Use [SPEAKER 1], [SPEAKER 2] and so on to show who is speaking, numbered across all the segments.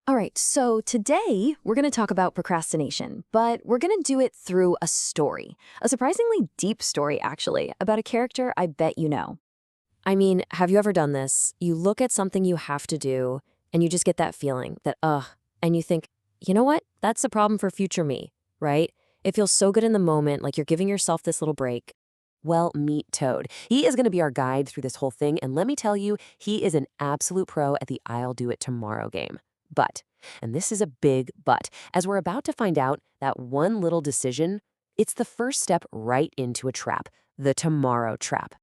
[SPEAKER 1] All right, so today we're going to talk about procrastination, but we're going to do it through a story. A surprisingly deep story, actually, about a character I bet you know.
[SPEAKER 2] I mean, have you ever done this? You look at something you have to do, and you just get that feeling that, and you think, you know what? That's a problem for future me, right? It feels so good in the moment, like you're giving yourself this little break. Well, meet Toad. He is going to be our guide through this whole thing, and let me tell you, he is an absolute pro at the I'll do it tomorrow game. But, and this is a big but, as we're about to find out, that one little decision, it's the first step right into a trap, the tomorrow trap.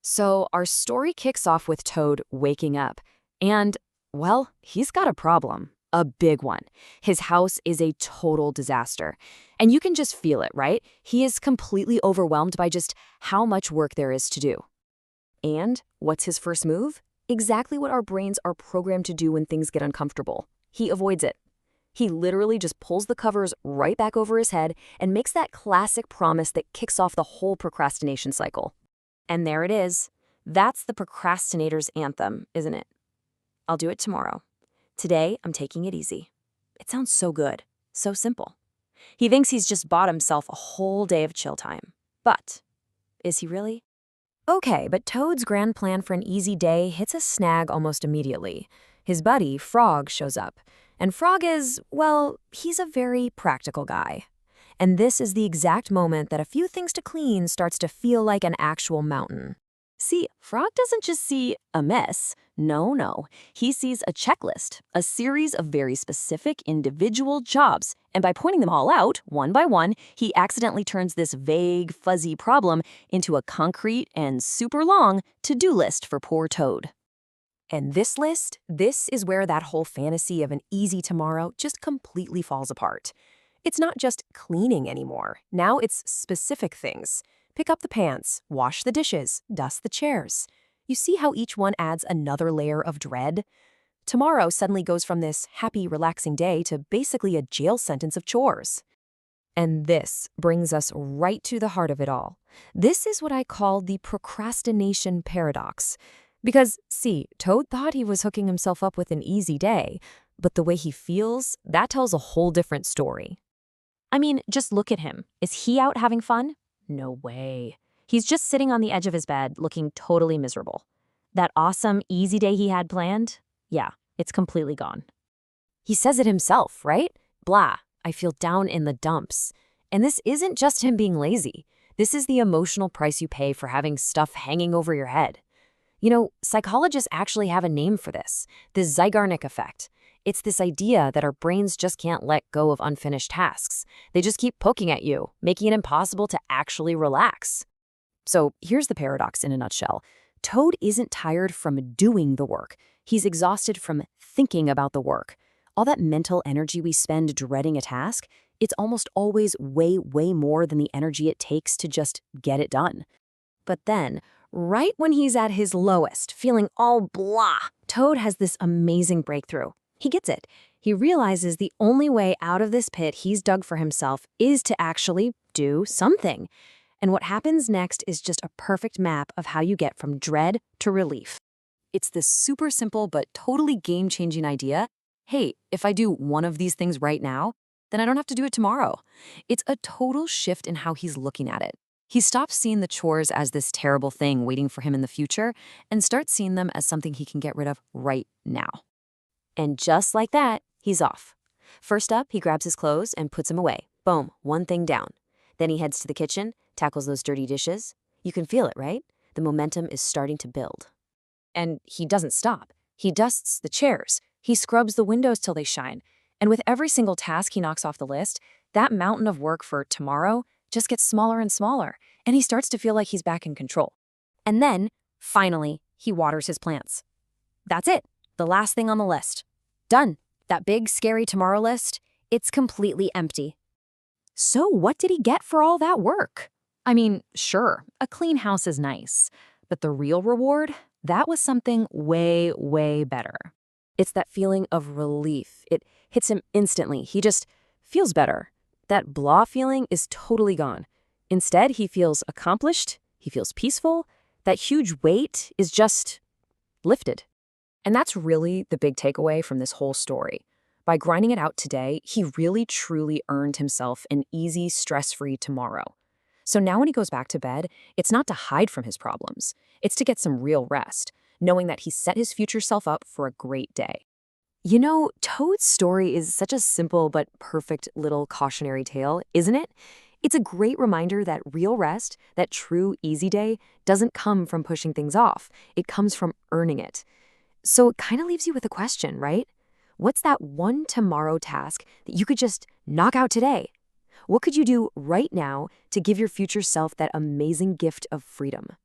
[SPEAKER 1] So, our story kicks off with Toad waking up, and, well, he's got a problem. A big one. His house is a total disaster. And you can just feel it, right? He is completely overwhelmed by just how much work there is to do. And what's his first move? Exactly what our brains are programmed to do when things get uncomfortable. He avoids it. He literally just pulls the covers right back over his head and makes that classic promise that kicks off the whole procrastination cycle. And there it is. That's the procrastinator's anthem, isn't it? I'll do it tomorrow. Today, I'm taking it easy. It sounds so good, so simple. He thinks he's just bought himself a whole day of chill time. But is he really? Okay, but Toad's grand plan for an easy day hits a snag almost immediately. His buddy, Frog, shows up. And Frog is, well, he's a very practical guy. And this is the exact moment that a few things to clean starts to feel like an actual mountain. See, Frog doesn't just see a mess. No. He sees a checklist, a series of very specific individual jobs. And by pointing them all out, one by one, he accidentally turns this vague, fuzzy problem into a concrete and super long to-do list for poor Toad. And this list, this is where that whole fantasy of an easy tomorrow just completely falls apart. It's not just cleaning anymore. Now it's specific things. Pick up the pants, wash the dishes, dust the chairs. You see how each one adds another layer of dread? Tomorrow suddenly goes from this happy, relaxing day to basically a jail sentence of chores. And this brings us right to the heart of it all. This is what I call the procrastination paradox. Because, see, Toad thought he was hooking himself up with an easy day, but the way he feels, that tells a whole different story. I mean, just look at him. Is he out having fun? No way. He's just sitting on the edge of his bed, looking totally miserable. That awesome, easy day he had planned? Yeah, it's completely gone. He says it himself, right? Blah, I feel down in the dumps. And this isn't just him being lazy. This is the emotional price you pay for having stuff hanging over your head. You know, psychologists actually have a name for this, the Zeigarnik effect. It's this idea that our brains just can't let go of unfinished tasks. They just keep poking at you, making it impossible to actually relax. So here's the paradox in a nutshell. Toad isn't tired from doing the work. He's exhausted from thinking about the work. All that mental energy we spend dreading a task, it's almost always way more than the energy it takes to just get it done. But then, right when he's at his lowest, feeling all blah, Toad has this amazing breakthrough. He gets it. He realizes the only way out of this pit he's dug for himself is to actually do something. And what happens next is just a perfect map of how you get from dread to relief. It's this super simple but totally game-changing idea. Hey, if I do one of these things right now, then I don't have to do it tomorrow. It's a total shift in how he's looking at it. He stops seeing the chores as this terrible thing waiting for him in the future and starts seeing them as something he can get rid of right now. And just like that, he's off. First up, he grabs his clothes and puts them away. Boom, one thing down. Then he heads to the kitchen, tackles those dirty dishes. You can feel it, right? The momentum is starting to build. And he doesn't stop. He dusts the chairs. He scrubs the windows till they shine. And with every single task he knocks off the list, that mountain of work for tomorrow just gets smaller and smaller, and he starts to feel like he's back in control. And then, finally, he waters his plants. That's it. The last thing on the list. Done. That big, scary tomorrow list, it's completely empty. So what did he get for all that work? I mean, sure, a clean house is nice, but the real reward, that was something way better. It's that feeling of relief. It hits him instantly. He just feels better. That blah feeling is totally gone. Instead, he feels accomplished. He feels peaceful. That huge weight is just lifted. And that's really the big takeaway from this whole story. By grinding it out today, he really truly earned himself an easy, stress-free tomorrow. So now when he goes back to bed, it's not to hide from his problems. It's to get some real rest, knowing that he set his future self up for a great day.
[SPEAKER 2] You know, Toad's story is such a simple but perfect little cautionary tale, isn't it? It's a great reminder that real rest, that true easy day, doesn't come from pushing things off. It comes from earning it. So it kind of leaves you with a question, right? What's that one tomorrow task that you could just knock out today? What could you do right now to give your future self that amazing gift of freedom?